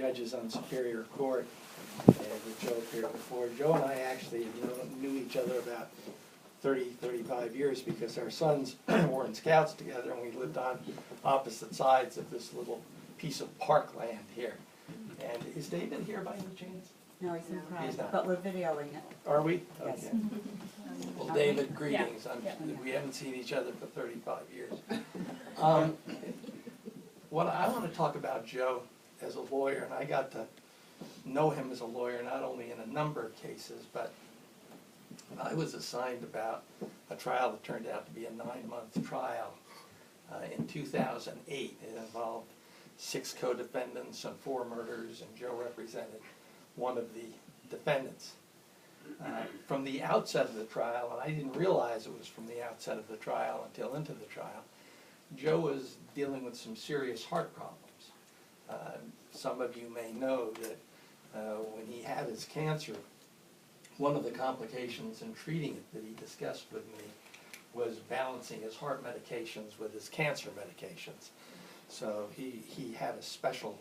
judges on Superior Court, and with Joe appeared before. Joe and I actually knew each other about 35 years because our sons were in Scouts together, and we lived on opposite sides of this little piece of parkland here. And is David here by any chance? No, he's in He's private, not. but we're videoing it. Are we? Yes. Okay. Well, David, greetings. We haven't seen each other for 35 years. What I want to talk about Joe as a lawyer, and I got to know him as a lawyer not only in a number of cases, but I was assigned about a trial that turned out to be a 9-month trial in 2008. It involved 6 co-defendants and 4 murders, and Joe represented one of the defendants. From the outset of the trial, and I didn't realize it was from the outset of the trial until into the trial, Joe was dealing with some serious heart problems. Some of you may know that when he had his cancer, one of the complications in treating it that he discussed with me was balancing his heart medications with his cancer medications. So he had a special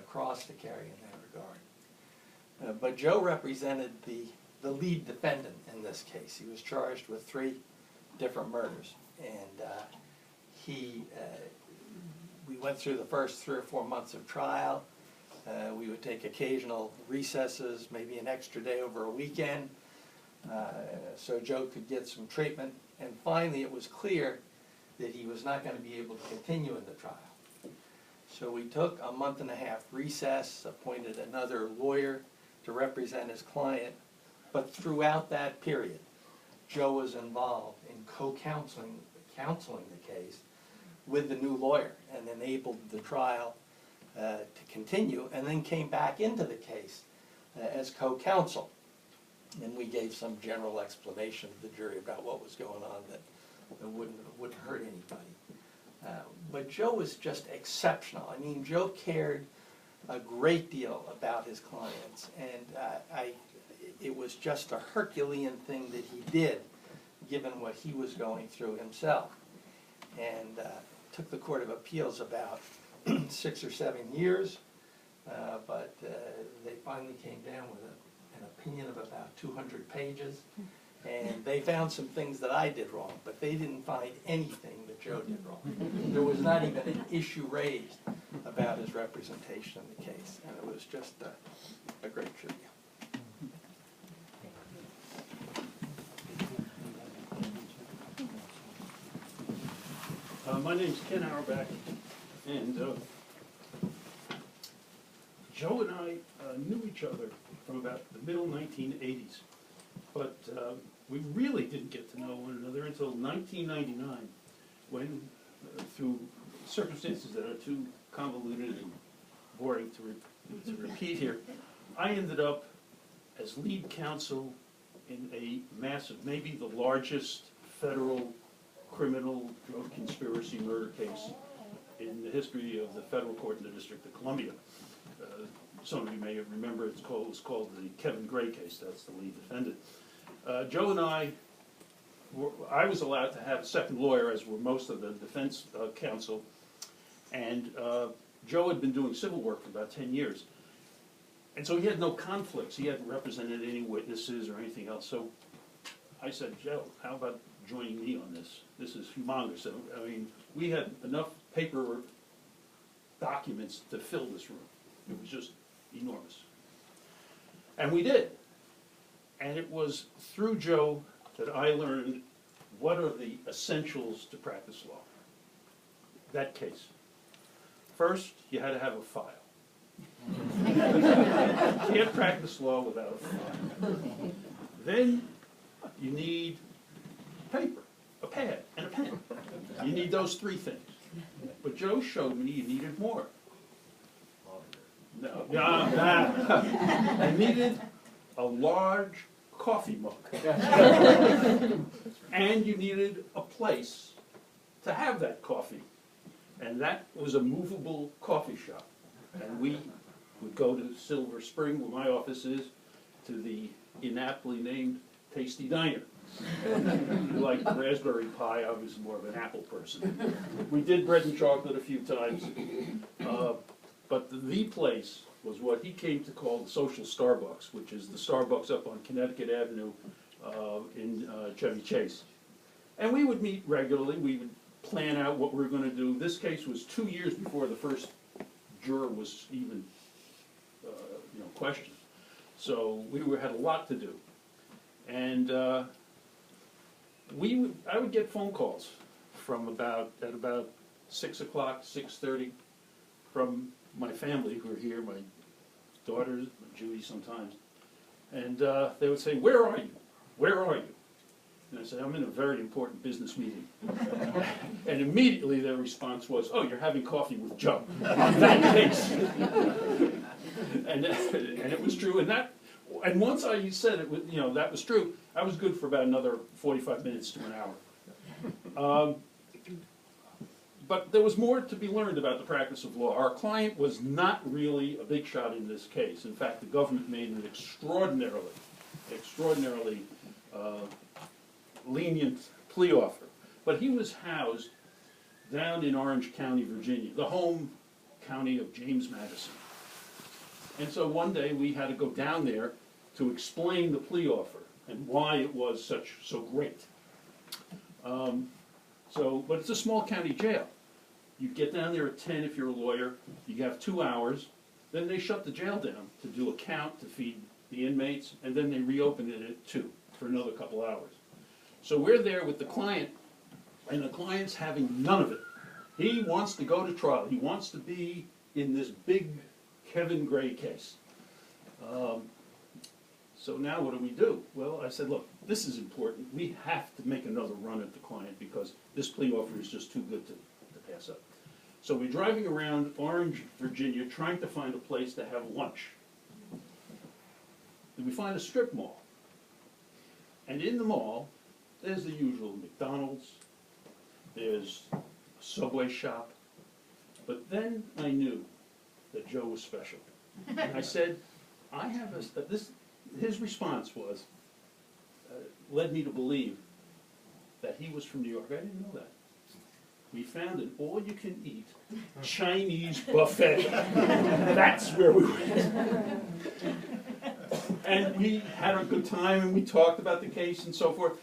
cross to carry in that regard. But Joe represented the lead defendant in this case. He was charged with 3 different murders, and we went through the first 3 or 4 months of trial. We would take occasional recesses, maybe an extra day over a weekend, so Joe could get some treatment. And finally, it was clear that he was not going to be able to continue in the trial. So we took a 1.5-month recess, appointed another lawyer to represent his client, but throughout that period, Joe was involved in counseling the case with the new lawyer and enabled the trial to continue, and then came back into the case as co-counsel. And we gave some general explanation to the jury about what was going on that wouldn't hurt anybody. But Joe was just exceptional. I mean, Joe cared a great deal about his clients, and it was just a Herculean thing that he did, given what he was going through himself. And took the Court of Appeals about 6 or 7 years, but they finally came down with an opinion of about 200 pages, and they found some things that I did wrong, but they didn't find anything that Joe did wrong. There was not even an issue raised about his representation in the case, and it was just a great tribute. My name's Ken Auerbach, and Joe and I knew each other from about the middle 1980s, but we really didn't get to know one another until 1999, when, through circumstances that are too convoluted and boring to repeat here, I ended up as lead counsel in a massive, maybe the largest federal criminal drug conspiracy murder case in the history of the federal court in the District of Columbia. Some of you may remember it was called the Kevin Gray case. That's the lead defendant. Joe and I was allowed to have a second lawyer, as were most of the defense counsel, and Joe had been doing civil work for about 10 years. And so he had no conflicts. He hadn't represented any witnesses or anything else. So I said, Joe, how about joining me on this? This is humongous. I mean, we had enough paper documents to fill this room. It was just enormous. And we did. And it was through Joe that I learned what are the essentials to practice law. That case. First, you had to have a file. You can't practice law without a file. Then you need paper, a pad, and a pen. You need those 3 things. But Joe showed me you needed more. No, I needed a large coffee mug. And you needed a place to have that coffee. And that was a movable coffee shop. And we would go to Silver Spring, where my office is, to the inaptly named Tasty Diner. And you like raspberry pie, I was more of an apple person. We did bread and chocolate a few times. But the place was what he came to call the social Starbucks, which is the Starbucks up on Connecticut Avenue in Chevy Chase. And we would meet regularly. We would plan out what we were going to do. This case was 2 years before the first juror was even questioned. So we had a lot to do. And I would get phone calls from about 6 o'clock, 6:30, from my family who are here, my daughters, Judy sometimes, and they would say, "Where are you? Where are you?" And I said, "I'm in a very important business meeting." And immediately their response was, "Oh, you're having coffee with Joe on that case." and it was true. And once I said it was, that was true, I was good for about another 45 minutes to an hour. But there was more to be learned about the practice of law. Our client was not really a big shot in this case. In fact, the government made an extraordinarily lenient plea offer. But he was housed down in Orange County, Virginia, the home county of James Madison. And so one day we had to go down there to explain the plea offer and why it was so great. But it's a small county jail. You get down there at 10 if you're a lawyer. You have 2 hours. Then they shut the jail down to do a count to feed the inmates, and then they reopen it at 2 for another couple hours. So we're there with the client, and the client's having none of it. He wants to go to trial. He wants to be in this big Kevin Gray case. So now what do? Well, I said, look, this is important. We have to make another run at the client because this plea offer is just too good to pass up. So we're driving around Orange, Virginia, trying to find a place to have lunch. And we find a strip mall. And in the mall, there's the usual McDonald's, there's a Subway shop. But then I knew that Joe was special. And I said, his response was, led me to believe that he was from New York. I didn't know that. We found an all-you-can-eat Chinese buffet. That's where we went. And we had a good time, and we talked about the case and so forth.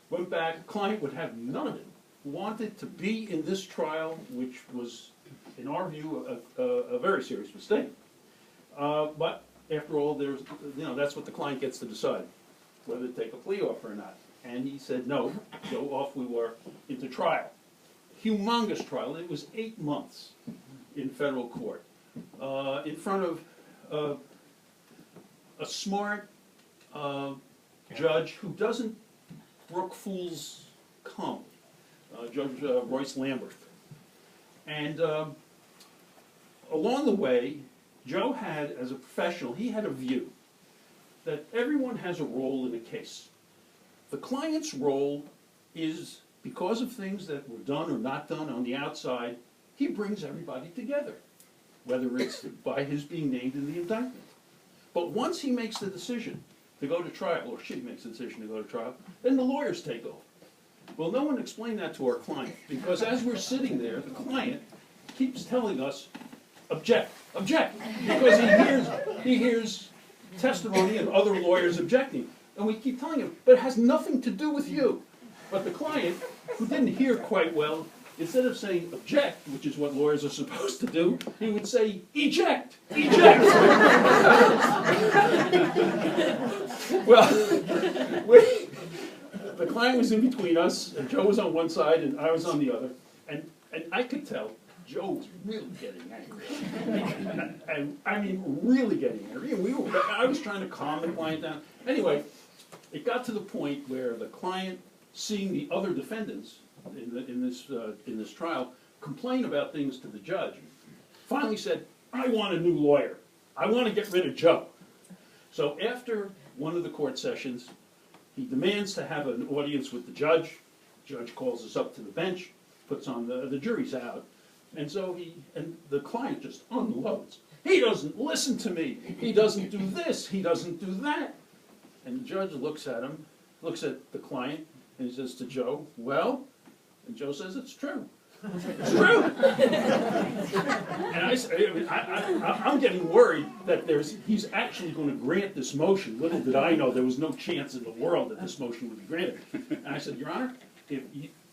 Went back. The client would have none of it. Wanted to be in this trial, which was, in our view, a very serious mistake. But after all, that's what the client gets to decide, whether to take a plea offer or not. And he said no, so off we were into trial. Humongous trial. It was 8 months in federal court in front of a smart judge who doesn't brook fools calmly, Judge Royce Lamberth. And along the way, Joe had, as a professional, he had a view that everyone has a role in a case. The client's role is, because of things that were done or not done on the outside, he brings everybody together, whether it's by his being named in the indictment. But once he makes the decision to go to trial, or she makes the decision to go to trial, then the lawyers take over. Well, no one explained that to our client, because as we're sitting there, the client keeps telling us, object, object, because he hears testimony and other lawyers objecting. And we keep telling him, but it has nothing to do with you. But the client, who didn't hear quite well, instead of saying object, which is what lawyers are supposed to do, he would say eject, eject. Well, the client was in between us, and Joe was on one side, and I was on the other. And I could tell Joe was really getting angry. And I mean, really getting angry. And I was trying to calm the client down. Anyway, it got to the point where the client, seeing the other defendants in this trial complain about things to the judge, finally said, I want a new lawyer. I want to get rid of Joe. So after one of the court sessions, he demands to have an audience with the judge. The judge calls us up to the bench, puts on the jury's out. And so the client just unloads. He doesn't listen to me. He doesn't do this. He doesn't do that. And the judge looks at him, looks at the client, and he says to Joe, well, and Joe says, it's true. It's true. And I'm getting worried that he's actually going to grant this motion. Little did I know there was no chance in the world that this motion would be granted. And I said, Your Honor,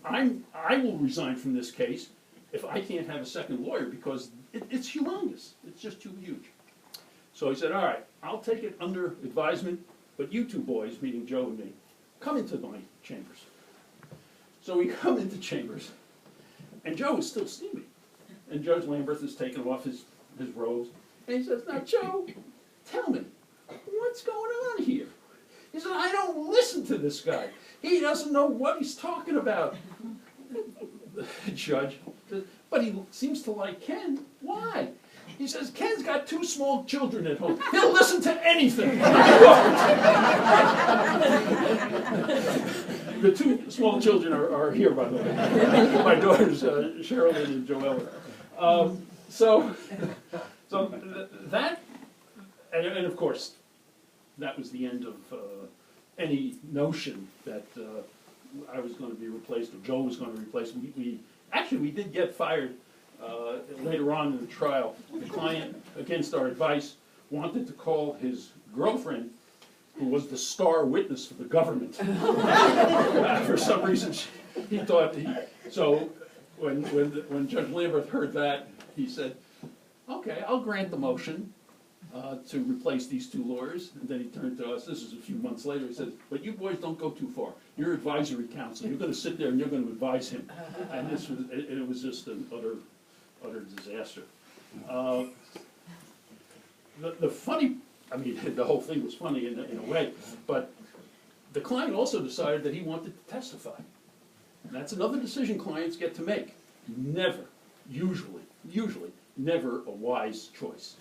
I will resign from this case if I can't have a second lawyer because it's humongous. It's just too huge. So he said, all right, I'll take it under advisement, but you two boys, meaning Joe and me, come into my chambers. So we come into chambers, and Joe is still steaming. And Judge Lamberth is taking off his robes, and he says, now, Joe, tell me, what's going on here? He said, I don't listen to this guy. He doesn't know what he's talking about. The judge says, but he seems to like Ken. Why? He says, Ken's got 2 small children at home. He'll listen to anything. The 2 small children are here, by the way. My daughters, Sherilyn and Joella. That, and of course, that was the end of any notion that I was going to be replaced or Joe was going to replace me. We did get fired later on in the trial. The client, against our advice, wanted to call his girlfriend, who was the star witness for the government. For some reason, he thought so. When Judge Lamberth heard that, he said, "Okay, I'll grant the motion to replace these 2 lawyers." And then he turned to us. This is a few months later. He said, "But you boys don't go too far. You're advisory counsel. You're going to sit there and you're going to advise him." And it was just an utter disaster. The funny, I mean, the whole thing was funny in a way, but the client also decided that he wanted to testify. And that's another decision clients get to make. Never, usually, never a wise choice.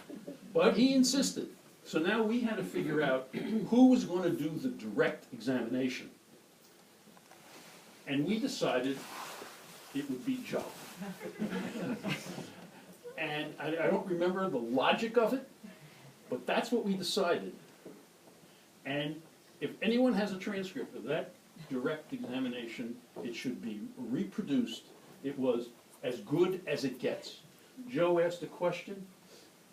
But he insisted. So now we had to figure out who was going to do the direct examination. And we decided it would be Joe. And I don't remember the logic of it, but that's what we decided. And if anyone has a transcript of that direct examination, it should be reproduced. It was as good as it gets. Joe asked a question,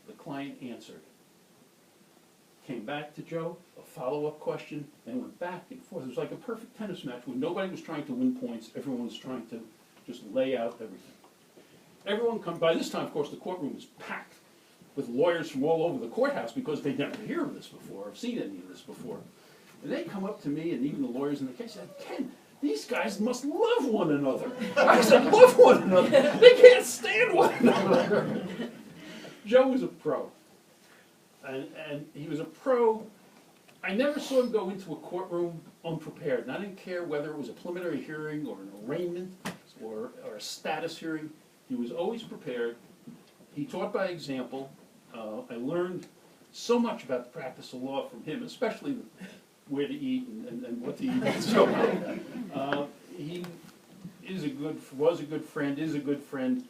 the client answered. Came back to Joe, a follow-up question, and went back and forth. It was like a perfect tennis match where nobody was trying to win points, everyone was trying to just lay out everything. By this time, of course, the courtroom was packed with lawyers from all over the courthouse because they'd never heard of this before, or seen any of this before. And they come up to me, and even the lawyers in the case said, "Ken, these guys must love one another." I said, "Love one another? They can't stand one another." Joe was a pro. And he was a pro. I never saw him go into a courtroom unprepared. And I didn't care whether it was a preliminary hearing or an arraignment or a status hearing. He was always prepared. He taught by example. I learned so much about the practice of law from him, especially where to eat and what to eat. And so he was a good friend, is a good friend.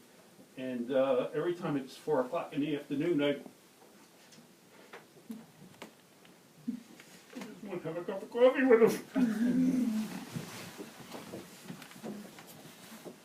And every time it's 4 o'clock in the afternoon, I just want to have a cup of coffee with him.